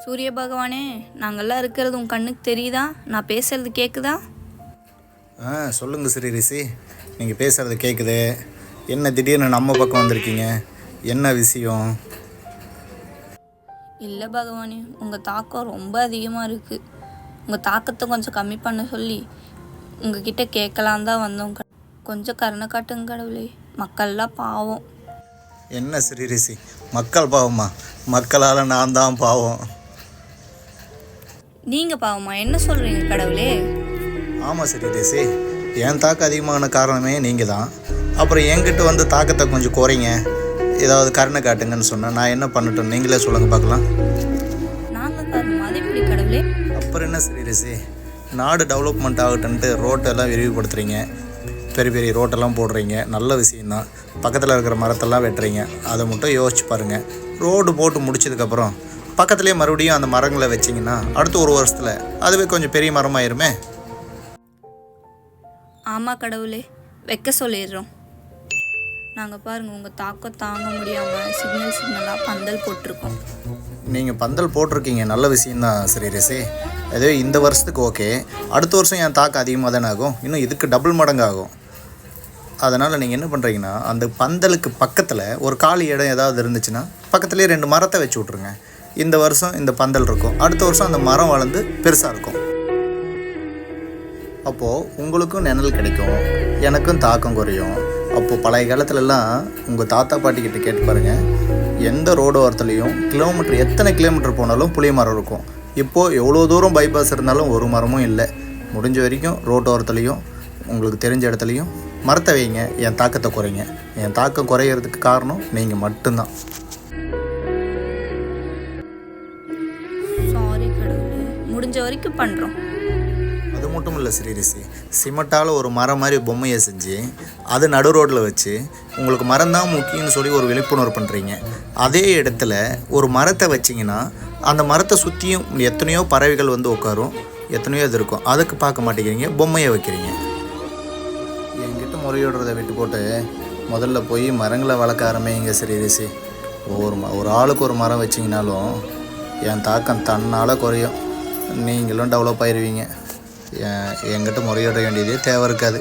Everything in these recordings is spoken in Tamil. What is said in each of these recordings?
சூரிய பகவானே, நாங்கள்லாம் இருக்கிறது உன் கண்ணுக்கு தெரியுதா? நான் பேசுறது கேட்குதா? சொல்லுங்கள் ஸ்ரீ ரிஷி, நீங்கள் பேசுகிறது கேட்குது. என்ன திடீர்னு நம்ம பக்கம் வந்திருக்கீங்க? என்ன விஷயம்? இல்லை பகவானே, உங்கள் தாக்கம் ரொம்ப அதிகமாக இருக்குது. உங்கள் தாக்கத்தை கொஞ்சம் கம்மி பண்ண சொல்லி உங்ககிட்ட கேட்கலான் தான் வந்தோம். கொஞ்சம் கருணை காட்டுங்க கடவுளே, மக்கள்லாம் பாவம். என்ன ஸ்ரீ ரிஷி, மக்கள் பாவமா? மக்களால் நான் தான் பாவம். நீங்கள் பாவமா? என்ன சொல்கிறீங்க கடவுளே? ஆமாம் ஸ்ரீ ரிஷி, என் தாக்கம் அதிகமான காரணமே நீங்கள் தான். அப்புறம் என்கிட்ட வந்து தாக்கத்தை கொஞ்சம் குறைங்க, ஏதாவது கருணை காட்டுங்கன்னு சொன்னால் நான் என்ன பண்ணட்டும்? நீங்களே சொல்லுங்கள் பார்க்கலாம். நாங்கள் காரணம் அது எப்படி கடவுளே? அப்புறம் என்ன ஸ்ரீ ரிஷி, நாடு டெவலப்மெண்ட் ஆகட்டுன்ட்டு ரோட்டெல்லாம் விரிவுபடுத்துகிறீங்க, பெரிய பெரிய ரோட்டெல்லாம் போடுறீங்க, நல்ல விஷயந்தான். பக்கத்தில் இருக்கிற மரத்தெல்லாம் வெட்டுறீங்க, அதை மட்டும் யோசிச்சு பாருங்கள். ரோடு போட்டு முடிச்சதுக்கப்புறம் பக்கத்துலேயே மறுபடியும் அந்த மரங்களை வச்சிங்கன்னா அடுத்த ஒரு வருஷத்தில் அதுவே கொஞ்சம் பெரிய மரமாயிருமே. ஆமாம் கடவுளே, வைக்க சொல்லிடுறோம். நாங்கள் பாருங்கள், உங்கள் தாக்கம் தாங்க முடியாமல் சிக்னலாக பந்தல் போட்டிருக்கோம். நீங்கள் பந்தல் போட்டிருக்கீங்க, நல்ல விஷயந்தான் ஸ்ரீ ரிஷி. அதே இந்த வருஷத்துக்கு ஓகே, அடுத்த வருஷம் என் தாக்கம் அதிகமாக தானே ஆகும், இன்னும் இதுக்கு டபுள் மடங்கு ஆகும். அதனால் நீங்கள் என்ன பண்ணுறீங்கன்னா, அந்த பந்தலுக்கு பக்கத்தில் ஒரு காலி இடம் ஏதாவது இருந்துச்சுன்னா பக்கத்துலேயே 2 மரத்தை வச்சு விட்ருங்க. இந்த வருஷம் இந்த பந்தல் இருக்கும், அடுத்த வருஷம் அந்த மரம் வளர்ந்து பெருசாக இருக்கும். அப்போது உங்களுக்கும் நிழல் கிடைக்கும், எனக்கும் தாக்கம் குறையும். அப்போது பழைய காலத்துலலாம் உங்கள் தாத்தா பாட்டிக்கிட்ட கேட்டு பாருங்கள், எந்த ரோடு ஓரத்துலேயும் எத்தனை கிலோமீட்டர் போனாலும் புளிய மரம் இருக்கும். இப்போது எவ்வளோ தூரம் பைபாஸ் இருந்தாலும் ஒரு மரமும் இல்லை. முடிஞ்ச வரைக்கும் ரோட்டோரத்துலேயும் உங்களுக்கு தெரிஞ்ச இடத்துலையும் மரத்தை வைங்க, என் தாக்கத்தை குறைங்க. என் தாக்கம் குறையிறதுக்கு காரணம் நீங்கள் மட்டும்தான். சாரி கடவுளே, முடிஞ்ச வரைக்கும் பண்ணுறோம். அது மட்டும் இல்லை ஸ்ரீ ரிஷி, சிமெண்ட்டால் ஒரு மரம் மாதிரி பொம்மையை செஞ்சு அது நடு ரோட்டில் வச்சு உங்களுக்கு மரம் தான் முக்கியம்னு சொல்லி ஒரு விழிப்புணர்வு பண்ணுறீங்க. அதே இடத்துல ஒரு மரத்தை வச்சிங்கன்னா அந்த மரத்தை சுற்றியும் எத்தனையோ பறவைகள் வந்து உட்காரும், எத்தனையோ இது இருக்கும். அதுக்கு பார்க்க மாட்டேங்கிறீங்க, பொம்மையை வைக்கிறீங்க. என்கிட்ட முறையிடுறதை விட்டு போட்டு முதல்ல போய் மரங்களை வளர்க்க ஆரம்பிங்க ஸ்ரீ ரிஷி. ஒரு ஆளுக்கு ஒரு மரம் வச்சிங்கனாலும் என் தாக்கம் தன்னால் குறையும், நீங்களும் டெவலப் ஆயிடுவீங்க. என்கிட்ட முறையிட வேண்டியதே தேவை இருக்காது.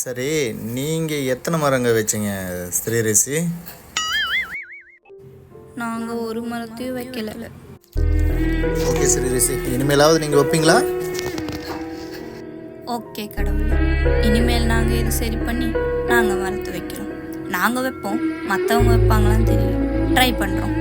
சரி, நீங்கள் எத்தனை மரங்க வச்சிங்க ஸ்ரீ ரிஷி? நாங்கள் ஒரு மரத்தையும் வைக்கல. ஓகே ஸ்ரீ ரிஷி, இனிமேலாவது நீங்கள் வைப்பீங்களா? ஓகே கடவுளே, இனிமேல் நாங்கள் இது சரி பண்ணி நாங்கள் மரத்தை வைக்கிறோம். நாங்கள் வைப்போம், மற்றவங்க வைப்பாங்களான்னு தெரியல, ட்ரை பண்ணுறோம்.